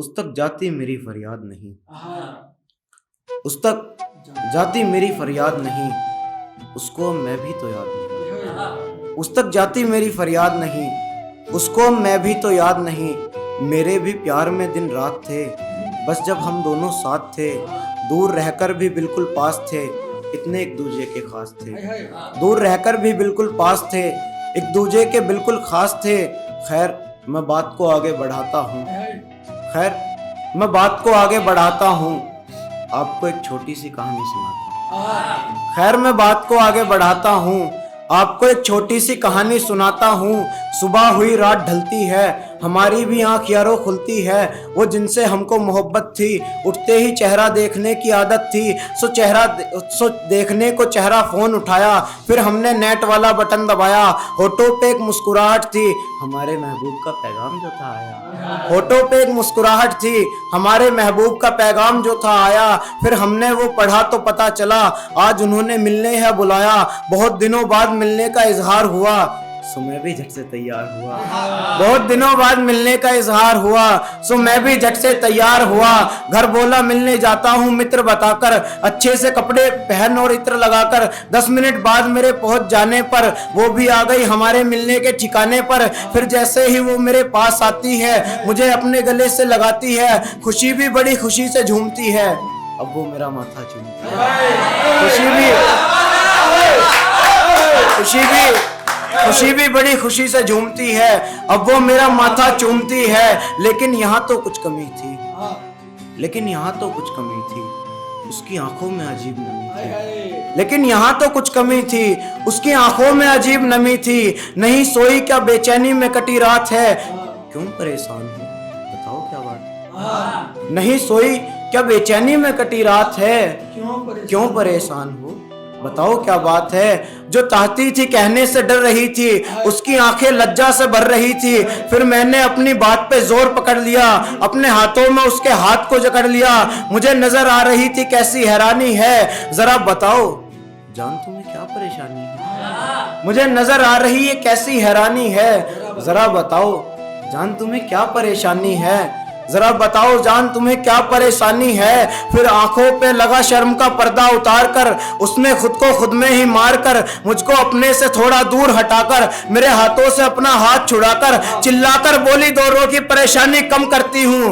उस तक जाती मेरी फरियाद नहीं, उस तक जाती मेरी फरियाद नहीं, उसको मैं भी तो याद नहीं। उस तक जाती मेरी फरियाद नहीं, उसको मैं भी तो याद नहीं। मेरे भी प्यार में दिन रात थे, बस जब हम दोनों साथ थे। दूर रहकर भी बिल्कुल पास थे, इतने एक दूजे के खास थे। दूर रहकर भी बिल्कुल पास थे, एक दूजे के बिल्कुल खास थे। खैर मैं बात को आगे बढ़ाता हूँ, खैर मैं बात को आगे बढ़ाता हूँ, आपको एक छोटी सी कहानी सुनाता हूँ। खैर मैं बात को आगे बढ़ाता हूँ, आपको एक छोटी सी कहानी सुनाता हूँ। सुबह हुई रात ढलती है, हमारी भी आंख यारों खुलती है। वो जिनसे हमको मोहब्बत थी, उठते ही चेहरा देखने की आदत थी। सो देखने को चेहरा फोन उठाया, फिर हमने नेट वाला बटन दबाया। होठों पे एक मुस्कुराहट थी, हमारे महबूब का पैगाम जो था आया। होठों पे एक मुस्कुराहट थी, हमारे महबूब का पैगाम जो था आया। फिर हमने वो पढ़ा तो पता चला, आज उन्होंने मिलने है बुलाया। बहुत दिनों बाद मिलने का इजहार हुआ, सो मैं भी झट से तैयार हुआ। बहुत दिनों बाद मिलने का इजहार हुआ, सो मैं भी झट से तैयार हुआ। घर बोला मिलने जाता हूँ मित्र बताकर, अच्छे से कपड़े पहन और इत्र लगाकर। 10 मिनट बाद मेरे पहुंच जाने पर वो भी आ गई हमारे मिलने के ठिकाने पर। फिर जैसे ही वो मेरे पास आती है, मुझे अपने गले से लगाती है। खुशी भी बड़ी खुशी से झूमती है, अब वो मेरा माथा चूमती है। खुशी भी बड़ी खुशी से झूमती है, अब वो मेरा माथा चूमती है। लेकिन यहाँ तो कुछ कमी थी, लेकिन यहाँ तो कुछ कमी थी, उसकी आंखों में अजीब नमी थी। लेकिन यहाँ तो कुछ कमी थी, उसकी आंखों में अजीब नमी थी। नहीं सोई क्या बेचैनी में कटी रात है, क्यों परेशान हो बताओ क्या बात। नहीं सोई क्या बेचैनी में कटी रात है, क्यों परेशान हो बताओ क्या बात है। जो चाहती थी कहने से डर रही थी, उसकी आंखें लज्जा से भर रही थी। फिर मैंने अपनी बात पे जोर पकड़ लिया, अपने हाथों में उसके हाथ को जकड़ लिया। मुझे नजर आ रही थी कैसी हैरानी है, जरा बताओ जान तुम्हें क्या परेशानी है। मुझे नजर आ रही है कैसी हैरानी है, जरा बताओ जान तुम्हें क्या परेशानी है। जरा बताओ जान तुम्हें क्या परेशानी है। फिर आंखों पे लगा शर्म का पर्दा उतार कर, उसने खुद को खुद में ही मार कर, मुझको अपने से थोड़ा दूर हटाकर, मेरे हाथों से अपना हाथ छुड़ाकर चिल्लाकर बोली, दोनों की परेशानी कम करती हूँ,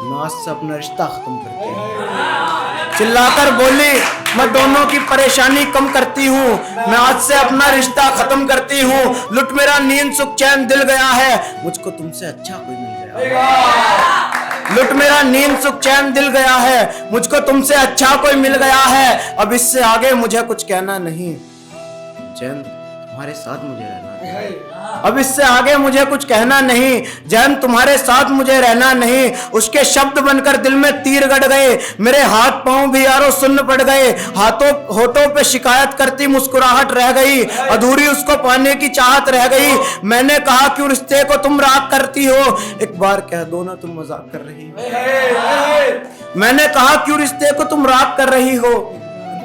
मैं आज से अपना रिश्ता खत्म करती हूँ। चिल्लाकर बोली, मैं दोनों की परेशानी कम करती हूँ, मैं आज से अपना रिश्ता खत्म करती हूँ। लुट मेरा नींद सुख चैन दिल गया है, मुझको तुमसे अच्छा कोई मिल गया। लुट मेरा नींद सुख चैन दिल गया है, मुझको तुमसे अच्छा कोई मिल गया है। अब इससे आगे मुझे कुछ कहना नहीं, चैन तुम्हारे साथ मुझे रहना नहीं। अब इससे आगे मुझे कुछ कहना नहीं, जैन तुम्हारे साथ मुझे रहना नहीं। उसके शब्द बनकर दिल में तीर गड़ गए, मेरे हाथ पांव भी यारों सुन्न पड़ गए। होठों पे शिकायत करती मुस्कुराहट रह गई, अधूरी उसको पाने की चाहत रह गई। मैंने कहा क्यों रिश्ते को तुम राग करती हो, एक बार कह दो ना तुम मजाक कर रही हो। मैंने कहा क्यों रिश्ते को तुम राग कर रही हो,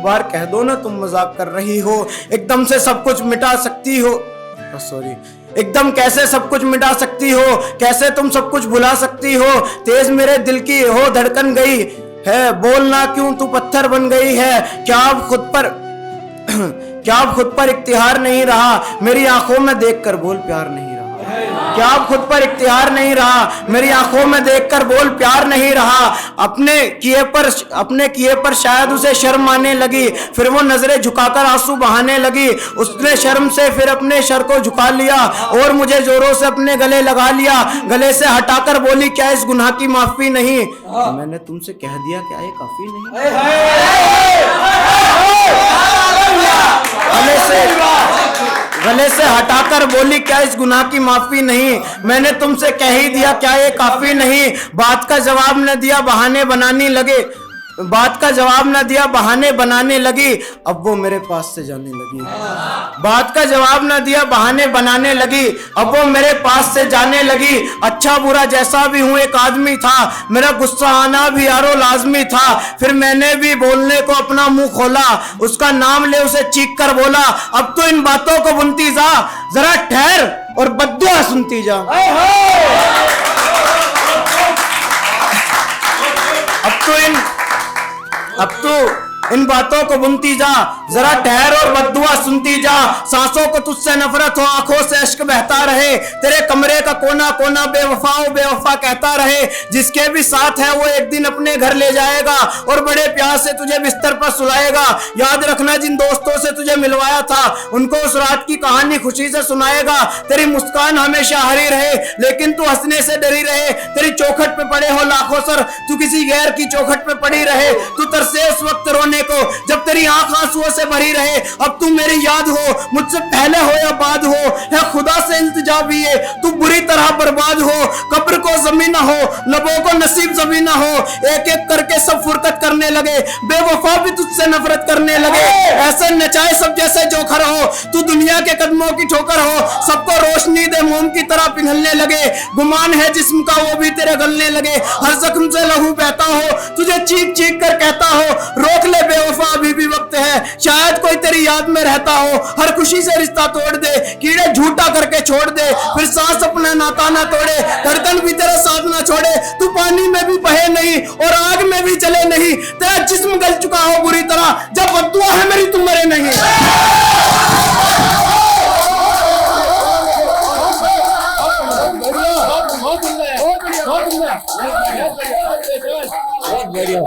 बार कह दो ना तुम मजाक कर रही हो। एकदम से सब कुछ मिटा सकती हो, सॉरी एकदम कैसे सब कुछ मिटा सकती हो, कैसे तुम सब कुछ भुला सकती हो। तेज मेरे दिल की हो धड़कन गई है, बोलना क्यों तू पत्थर बन गई है। क्या अब खुद पर इख्तियार नहीं रहा, मेरी आंखों में देखकर बोल प्यार नहीं रहा। क्या अब खुद पर इख्तियार नहीं रहा, मेरी आंखों में देखकर बोल प्यार नहीं रहा। अपने किए पर शायद उसे शर्म आने लगी, फिर वो नजरें झुकाकर आंसू बहाने लगी। उसने शर्म से फिर अपने सर को झुका लिया और मुझे जोरों से अपने गले लगा लिया। गले से हटाकर बोली, क्या इस गुनाह की माफी नहीं। मैंने तुमसे कह दिया क्या ये काफी नहीं। गले से हटाकर बोली, क्या इस गुनाह की माफी नहीं। मैंने तुमसे कह ही दिया क्या ये काफी नहीं। बात का जवाब न दिया बहाने बनाने लगे, बात का जवाब न दिया बहाने बनाने लगी। अब वो मेरे पास से जाने लगी, बात का जवाब न दिया बहाने बनाने लगी। अब वो मेरे पास से जाने लगी। अच्छा बुरा जैसा भी हूँ एक आदमी था, मेरा गुस्सा आना भी यारो लाजमी था। फिर मैंने भी बोलने को अपना मुंह खोला, उसका नाम ले उसे चीख कर बोला, अब तो इन बातों को बुनती जा, जरा ठहर और बद्दुआ सुनती जा। अब तो इन बातों को बुनती जा, जरा ठहर और बद्दुआ सुनती जा। सांसों को तुझसे नफरत हो, आंखों से अश्क बहता रहे, तेरे कमरे का कोना कोना बेवफा ओ बेवफा कहता रहे। जिसके भी साथ है वो एक दिन अपने घर ले जाएगा और बड़े प्यार से तुझे बिस्तर पर सुलाएगा। याद रखना जिन दोस्तों से तुझे मिलवाया था उनको उस रात की कहानी खुशी से सुनाएगा। तेरी मुस्कान हमेशा हरी रहे लेकिन तू हंसने से डरी रहे। तेरी चौखट पे पड़े हो लाखों सर, तू किसी गैर की चौखट पे पड़ी रहे। तू तरसे उस वक्त रोने को जब तेरी आंख आंसुओं से भरी रहे। अब तू मेरी याद हो, मुझसे पहले हो या बाद हो, है खुदा से इल्तिजा भी है तू बुरी तरह बर्बाद हो। कब्र को जमीन ना हो, लबों को नसीब जमीन ना हो, एक एक करके सब फुरकत करने लगे, बेवफा भी तुझसे नफरत करने लगे। ऐसे नचाए सब जैसे जोखर हो, तू दुनिया के कदमों की ठोकर हो, सबको रोशनी दे मोम की तरह पिघलने लगे। गुमान है जिस्म का वो भी तेरे गलने लगे, हर जख्म से लहू बहता हो, तुझे चीख चीख कर कहता हो रोक ले बेवफा अभी भी वक्त है। शायद कोई तेरी याद में रहता हो, हर खुशी से रिश्ता तोड़ दे, कीड़े झूठा करके छोड़ दे, फिर सांस अपना नाता ना तोड़े, धड़कन भी तेरा साथ ना छोड़े। तू पानी में भी बहे नहीं और आग में भी जले नहीं, तेरा जिस्म गल चुका हो बुरी तरह, जब बद्दुआ है मेरी तू मरे नहीं। बहुत बढ़िया।